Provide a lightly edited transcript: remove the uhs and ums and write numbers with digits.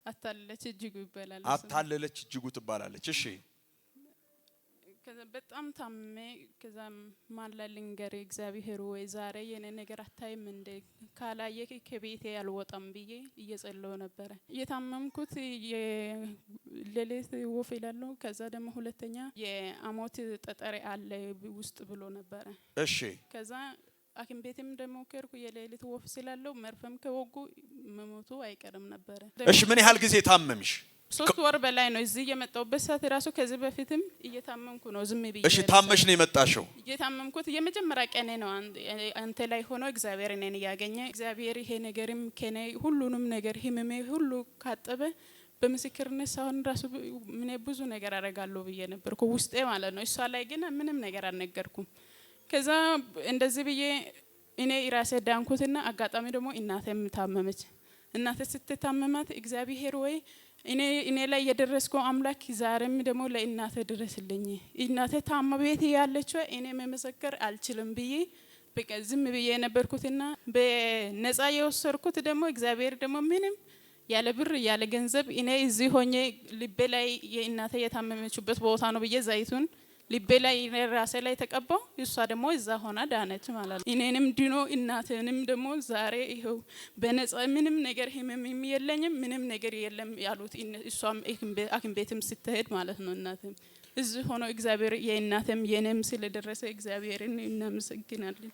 አታለለች እጅጉ ይባላል አታለለች እጅጉ ትባላለች እሺ ከዛ በጣም ታመ ከዛ ማላለንገር እግዚአብሔር ወይ ዛሬ የኔ ነገር አታይም እንደ ካላየ ከቤቴ ያልወጣም ብዬ እየጸለዩ ነበር የታመምኩት የሌሊት ወፍ ይላል ከዛ ደግሞ ሁለተኛ የአሞት ጠጠር አለ ውስጥ ብሎ ነበር እሺ ከዛ አኪም ቤትም ደግሞ ከርኩ የሌሊት ወፍ ስላለው መርፈም ከወጉ መሞቱ አይቀርም ነበር እሺ ምን ያህል ጊዜ ታመምሽ 3 ወር በላይ ነው እዚህ የመጣውበት ሰዓት ራሱ ከዚህ በፊትም እየታመምኩ ነው ዝም ብዬ እሺ ታመሽ ነው የመጣሽው እየታመምኩት የመጀመሪያ ቀኔ ነው አንተ ላይ ሆኖ እግዚአብሔር እኔን ያገኘ እግዚአብሔር ይሄ ነገርም ከኔ ሁሉንም ነገር ህመሜ ሁሉ ካጠበ በመስክርነት ሳይሆን ራሱ ምን ብዙ ነገር አረጋለሁ ብዬ ነበርኩ ውስጤ ማለት ነው እሷ ላይ ግን ምንም ነገር አልነገርኩም ከዛ እንደዚህ ብዬ እኔ ራሴ ዳንኩትና አጋጣሚ ደግሞ እናቴም ታመመች እናቴ ስትታመማት እግዚአብሔር ወይ እኔ ላይ የደረስከው አምላክ ዛሬም ደግሞ ለእናቴ ድረስልኝ እናቴ ታማ ቤት ያለችው እኔ መመሰከር አልችልም ብዬ በቃ ዝም ብዬ ነበርኩትና በነፃ የወሰድኩት ደግሞ እግዚአብሔር ደግሞ ምንም ያለ ብር ያለ ገንዘብ እኔ እዚህ ሆኜ ልቤ ላይ የእናቴ የታመመችበት ቦታ ነው ብዬ ዘይቱን ልቤ ላይ ራሴ ላይ ተቀባው እሷ ደግሞ እዛ ሆና ዳነች ማለት ነው እኔንም ድኖ እናቴንም ደግሞ ዛሬ ይሄው በነፃ ምንም ነገር ህመም የለኝም ምንም ነገር የለም ያሉት እሷም አኪም ቤትም ስትሄድ ማለት ነው እናቴም እዚህ ሆኖ እግዚአብሔር የእናቴም የኔም ስለደረሰ እግዚአብሔርን እናመሰግናለን